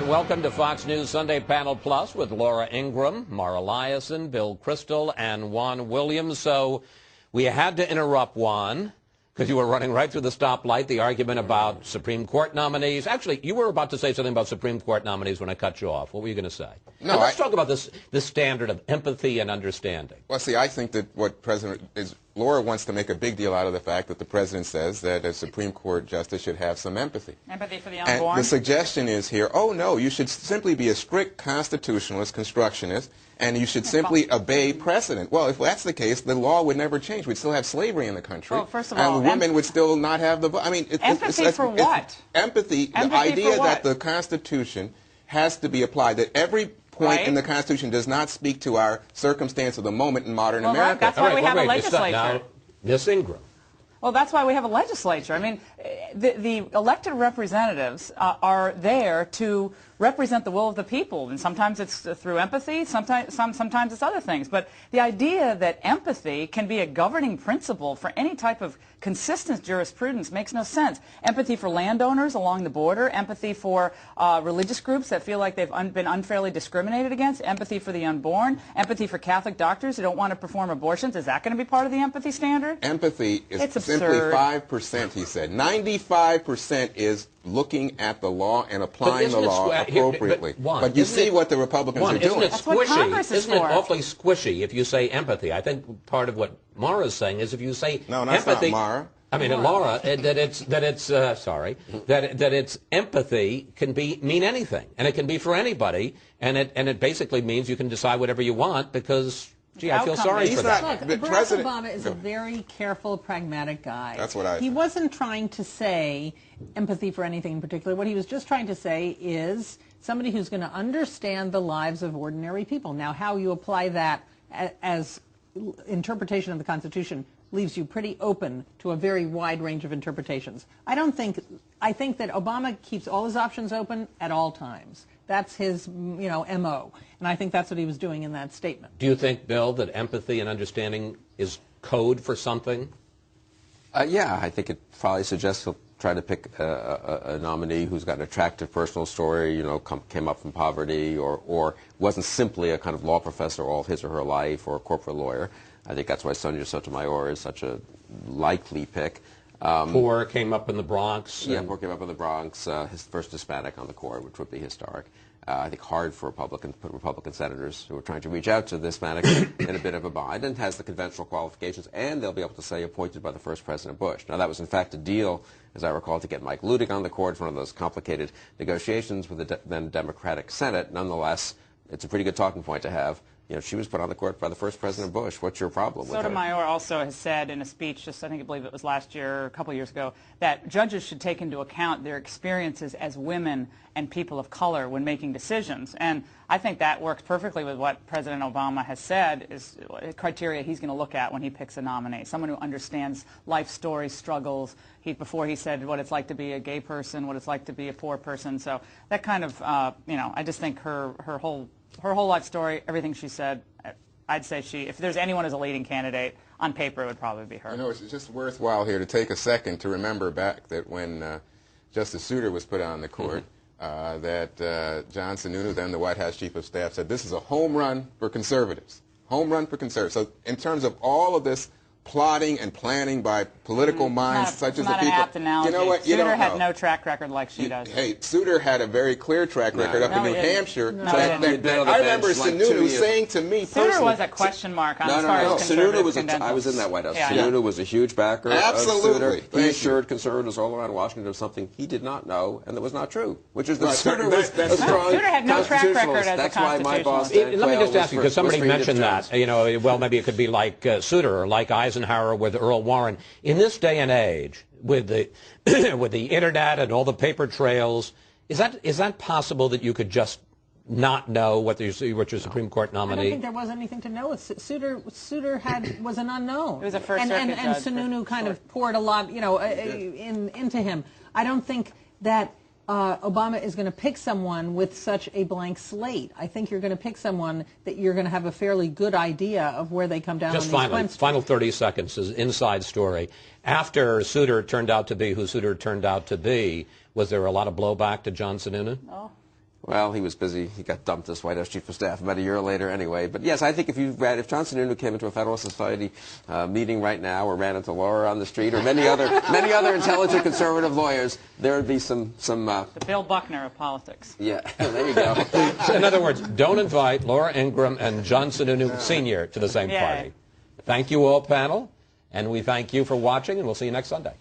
and welcome to Fox News Sunday Panel Plus with Laura Ingraham, Mara Liasson, Bill Crystal, and Juan Williams. So we had to interrupt Juan because you were running right through the stoplight, the argument about Supreme Court nominees. Actually, you were about to say something about Supreme Court nominees when I cut you off. What were you going to say? No, let's talk about this standard of empathy and understanding. Well, see, I think that what Laura wants to make a big deal out of the fact that the president says that a Supreme Court justice should have some empathy. Empathy for the And unborn? the suggestion is here, oh, no, you should simply be a strict constitutionalist, constructionist, and you should simply obey precedent. Well, if that's the case, the law would never change. We'd still have slavery in the country. Well, first of all, and women would still not have the vote. I mean, empathy for what? Empathy, the idea that the Constitution has to be applied, that every point in the Constitution does not speak to our circumstance of the moment in modern America. That's why we have a legislature. Now, Ms. Ingraham. Well, that's why we have a legislature. I mean, the elected representatives are there to represent the will of the people, and sometimes it's through empathy, sometimes it's other things. But the idea that empathy can be a governing principle for any type of consistent jurisprudence makes no sense. Empathy for landowners along the border, empathy for religious groups that feel like they've been unfairly discriminated against, empathy for the unborn, empathy for Catholic doctors who don't want to perform abortions. Is that going to be part of the empathy standard? Empathy is simply 5%, he said. 95% is looking at the law and applying the law appropriately. But you see what the Republicans are doing. Isn't it squishy? Isn't it awfully squishy if you say empathy? I think part of what Mara's saying is if you say no, that's empathy, not Mara. I mean, Laura, that it's empathy can mean anything, and it can be for anybody, and it basically means you can decide whatever you want because. Gee, I feel sorry for that. Look, Barack Obama is a very careful, pragmatic guy. That's what I think. He wasn't trying to say empathy for anything in particular. What he was just trying to say is somebody who's going to understand the lives of ordinary people. Now, how you apply that as interpretation of the Constitution leaves you pretty open to a very wide range of interpretations. I think that Obama keeps all his options open at all times. That's his, MO. And I think that's what he was doing in that statement. Do you think, Bill, that empathy and understanding is code for something? Yeah, I think it probably suggests he'll try to pick a nominee who's got an attractive personal story, came up from poverty, or wasn't simply a kind of law professor all his or her life, or a corporate lawyer. I think that's why Sonia Sotomayor is such a likely pick. Poor came up in the Bronx. Yeah, Poor came up in the Bronx. His first Hispanic on the court, which would be historic. I think hard for Republican senators who are trying to reach out to the Hispanics in a bit of a bind, and has the conventional qualifications, and they'll be able to say appointed by the first President Bush. Now, that was in fact a deal, as I recall, to get Mike Ludig on the court, one of those complicated negotiations with the then Democratic Senate. Nonetheless, it's a pretty good talking point to have. She was put on the court by the first President Bush. What's your problem with her? Sotomayor also has said in a speech, I believe it was last year, or a couple of years ago, that judges should take into account their experiences as women and people of color when making decisions. And I think that works perfectly with what President Obama has said is criteria he's going to look at when he picks a nominee. Someone who understands life stories, struggles. Before he said what it's like to be a gay person, what it's like to be a poor person. So that kind of, I just think her whole life story, everything she said, I'd say if there's anyone as a leading candidate, on paper it would probably be her. It's just worthwhile here to take a second to remember back that when Justice Souter was put on the court, that John Sununu, then the White House Chief of Staff, said this is a home run for conservatives. Home run for conservatives. So in terms of all of this plotting and planning by political minds such as the people. Not an apt analogy. You know what? You Souter had no track record like she does. Hey, Souter had a very clear track record up in New Hampshire. I remember Sununu saying to me personally. Souter was a question mark on as far as conservative I was in that White House. Yeah, Souter was a huge backer of Souter. He assured conservatives all around Washington of something he did not know and that was not true, which is that Souter was a strong Souter had no track record as a constitutionalist. That's why my boss, Let me just ask you, because somebody mentioned that, well, maybe it could be like Souter or like Eisenhower with Earl Warren. In this day and age, with the with the internet and all the paper trails, is that possible that you could just not know what your Supreme Court nominee? I don't think there was anything to know. Souter was an unknown. It was a First Circuit judge. And Sununu kind of poured a lot, into him. I don't think that Obama is going to pick someone with such a blank slate. I think you're going to pick someone that you're going to have a fairly good idea of where they come down on these points. Final 30 seconds is inside story. After Souter turned out to be who Souter turned out to be, was there a lot of blowback to John Sununu? Oh. Well, he was busy. He got dumped as White House Chief of Staff about a year later anyway. But yes, I think if John Sununu came into a Federalist Society meeting right now, or ran into Laura on the street, or many other intelligent conservative lawyers, there would be some the Bill Buckner of politics. Yeah, there you go. In other words, don't invite Laura Ingraham and John Sununu Sr. to the same party. Thank you all, panel, and we thank you for watching, and we'll see you next Sunday.